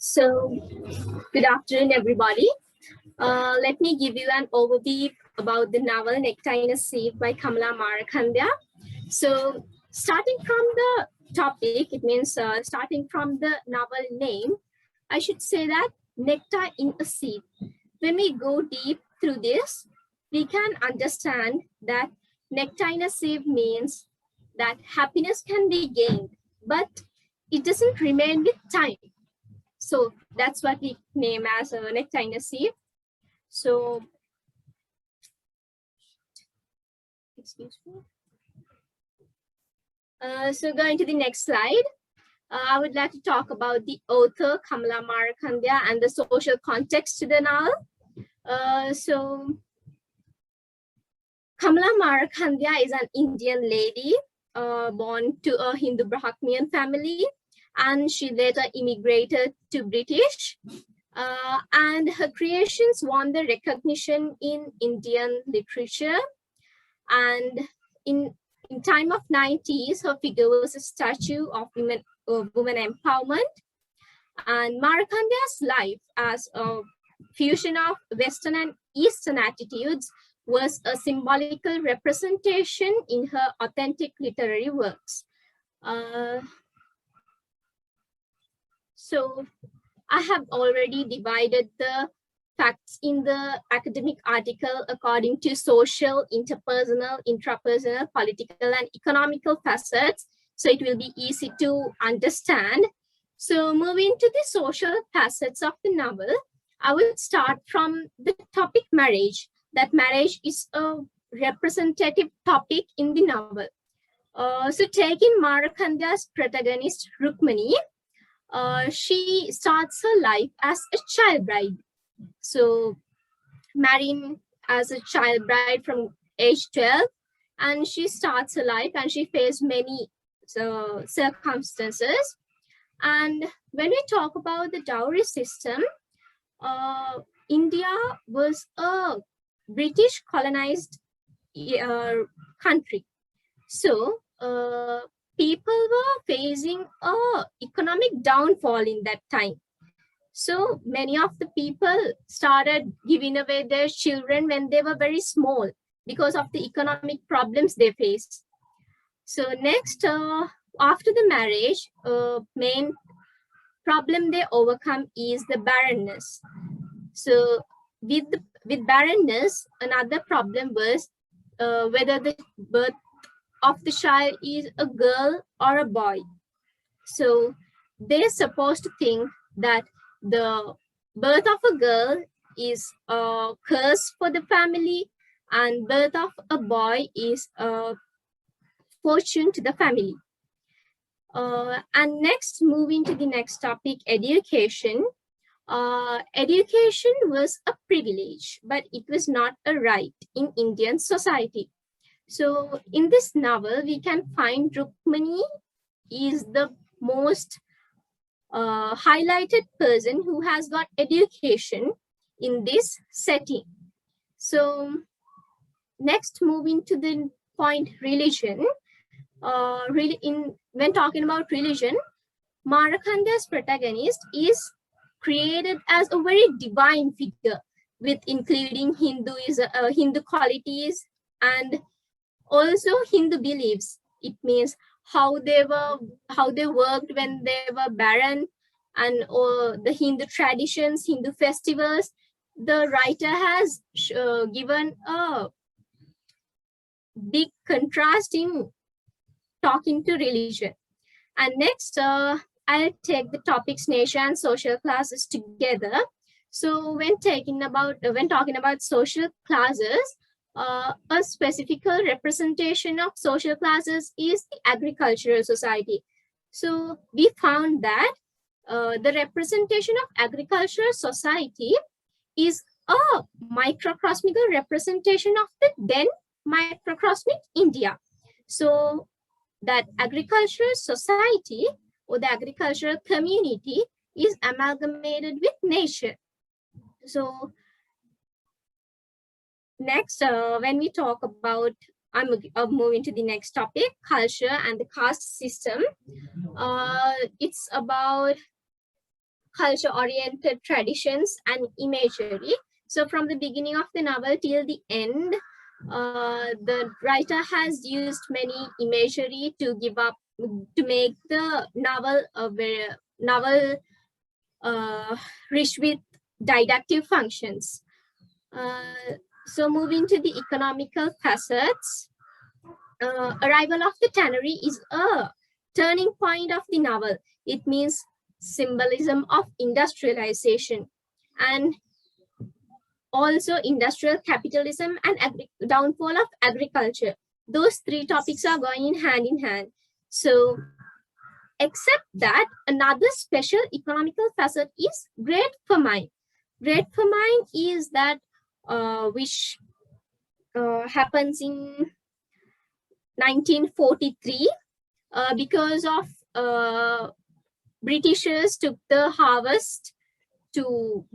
So, good afternoon, everybody. Let me give you an overview about the novel Nectar in a Sieve by Kamala Marakandya. So, starting from the topic, it means starting from the novel name, I should say that Nectar in a Sieve. When we go deep through this, we can understand that nectar in a sieve means that happiness can be gained, but it doesn't remain with time. So that's what we name as a nectar in a sieve. So, excuse me. So going to the next slide. I would like to talk about the author Kamala Marakandya and the social context to the novel. So Kamala Marakandya is an Indian lady born to a Hindu Brahminian family, and she later immigrated to British. And her creations won the recognition in Indian literature. And in time of 90s, her figure was a statue of women empowerment. And Marakandya's life as a fusion of Western and Eastern attitudes was a symbolical representation in her authentic literary works. So I have already divided the facts in the academic article according to social, interpersonal, intrapersonal, political, and economical facets. So it will be easy to understand. So moving to the social facets of the novel, I would start from the topic marriage. That marriage is a representative topic in the novel. So taking Marakandya's protagonist, Rukmini, she starts her life as a child bride. So marrying as a child bride from age 12, and she starts her life and she faced many circumstances. And when we talk about the dowry system, India was a British colonized country. So people were facing an economic downfall in that time. So many of the people started giving away their children when they were very small because of the economic problems they faced. So next, after the marriage, main problem they overcome is the barrenness. So with barrenness, another problem was whether the birth of the child is a girl or a boy. So they're supposed to think that the birth of a girl is a curse for the family, and birth of a boy is a fortune to the family. And next, moving to the next topic, education. Education was a privilege, but it was not a right in Indian society. So in this novel, we can find Rukmini is the most highlighted person who has got education in this setting. So next, moving to the point religion. When talking about religion, Marakandya's protagonist is created as a very divine figure, with including Hindu qualities and also Hindu beliefs. It means how they worked when they were barren, and the Hindu traditions, Hindu festivals. The writer has given a big contrast in talking to religion. And next, I'll take the topics nation and social classes together. So when talking about social classes, a specific representation of social classes is the agricultural society. So we found that the representation of agricultural society is a microcosmic representation of the then microcosmic India. So that agricultural society or the agricultural community is amalgamated with nature. So next, when we talk about, I'm moving to the next topic, culture and the caste system. It's about culture-oriented traditions and imagery. So from the beginning of the novel till the end, the writer has used many imagery to make the novel rich with didactic functions. So moving to the economical facets, arrival of the tannery is a turning point of the novel. It means symbolism of industrialization and also industrial capitalism and downfall of agriculture. Those three topics are going hand in hand. So except that, another special economical facet is Great Famine. Great Famine is that which happens in 1943 because of Britishers took the harvest to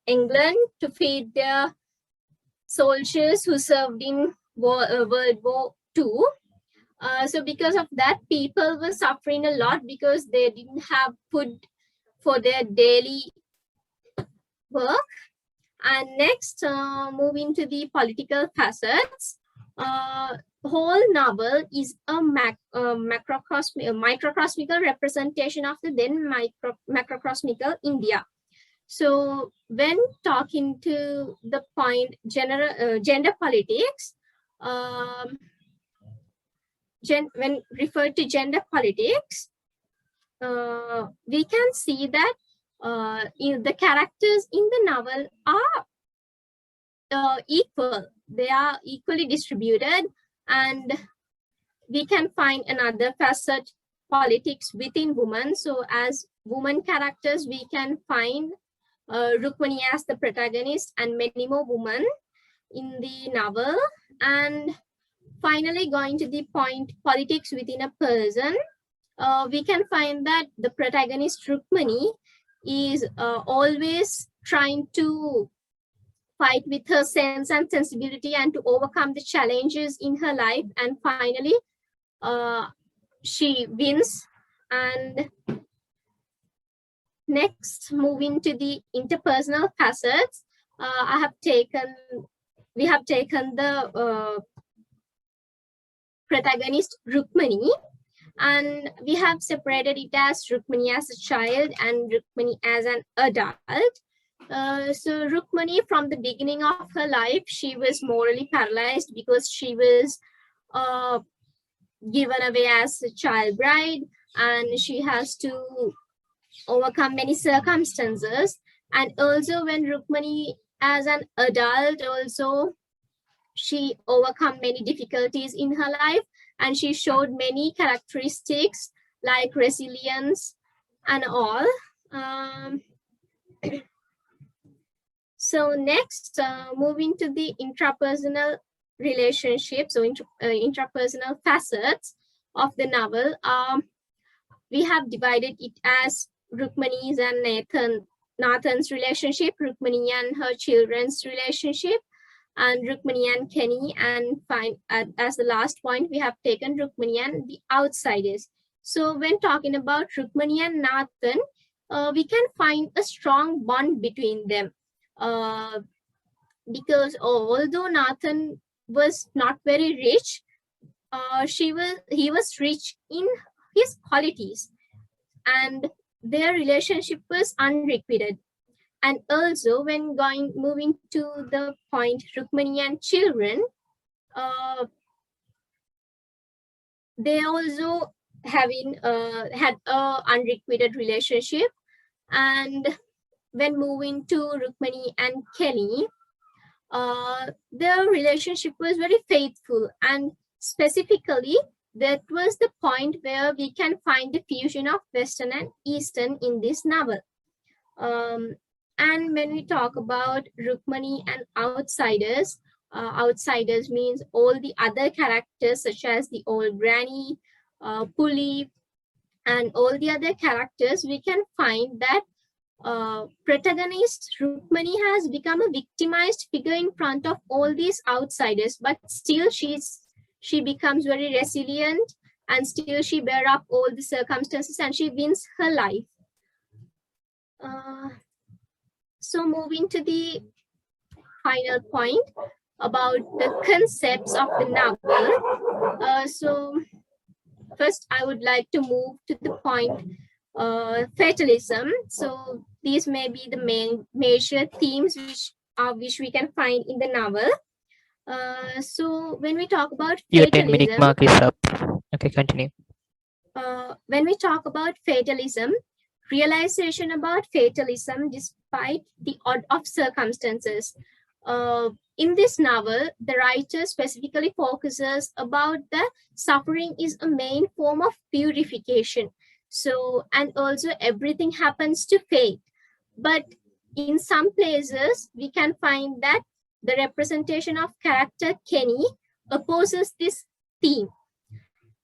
England to feed their soldiers who served in World War II. So because of that, people were suffering a lot because they didn't have food for their daily work. And next, moving to the political facets, whole novel is a microcosmical representation of the then macrocosmical India. So when talking to the point gender politics, when referred to gender politics, we can see that the characters in the novel are equal. They are equally distributed, and we can find another facet, politics within women. So as women characters, we can find Rukmani as the protagonist and many more women in the novel. And finally, going to the point, politics within a person, we can find that the protagonist Rukmani is always trying to fight with her sense and sensibility and to overcome the challenges in her life, and finally she wins. And next, moving to the interpersonal facets, we have taken the protagonist Rukmani, and we have separated it as Rukmani as a child and Rukmani as an adult. So Rukmani, from the beginning of her life, she was morally paralyzed because she was given away as a child bride, and she has to overcome many circumstances. And also when Rukmani as an adult, also she overcome many difficulties in her life, and she showed many characteristics like resilience and all. So next, moving to the intrapersonal relationships, so intrapersonal facets of the novel, we have divided it as Rukmani's and Nathan's relationship, Rukmani and her children's relationship, and Rukmani and Kenny, and as the last point, we have taken Rukmani and the outsiders. So when talking about Rukmani and Nathan, we can find a strong bond between them. Because although Nathan was not very rich, he was rich in his qualities, and their relationship was unrequited. And also when moving to the point Rukmani and children, they also had a unrequited relationship. And when moving to Rukmani and Kelly, their relationship was very faithful, and specifically that was the point where we can find the fusion of Western and Eastern in this novel. And when we talk about Rukmani and outsiders, outsiders means all the other characters such as the old granny, Puli, and all the other characters, we can find that protagonist Rukmani has become a victimized figure in front of all these outsiders, but still she becomes very resilient, and still she bears up all the circumstances and she wins her life. So moving to the final point about the concepts of the novel. So first, I would like to move to the point fatalism. So these may be the main major themes which we can find in the novel. So when we talk about Your 10-minute fatalism, mark is up. Okay, continue. when we talk about fatalism, realization about fatalism despite the odd of circumstances. In this novel, the writer specifically focuses about the suffering is a main form of purification. So, and also everything happens to fate. But in some places, we can find that the representation of character Kenny opposes this theme.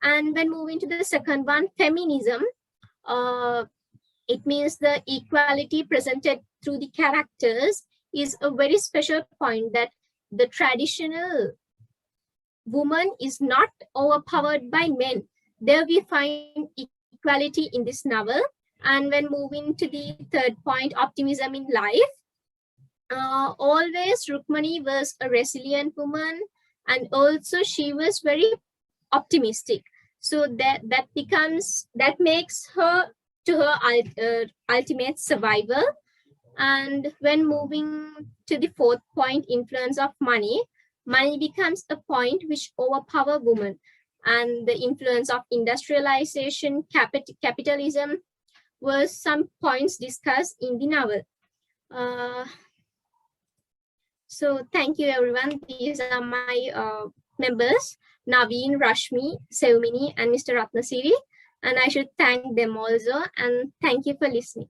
And when moving to the second one, feminism, uh, it means the equality presented through the characters is a very special point that the traditional woman is not overpowered by men. There we find equality in this novel. And when moving to the third point, optimism in life, always Rukmani was a resilient woman, and also she was very optimistic. So that makes her to her ultimate survival. And when moving to the fourth point, influence of money, money becomes a point which overpower women, and the influence of industrialization, capitalism were some points discussed in the novel. So thank you, everyone. These are my members, Naveen, Rashmi, Sewmini, and Mr. Rathnasiri. And I should thank them also. And thank you for listening.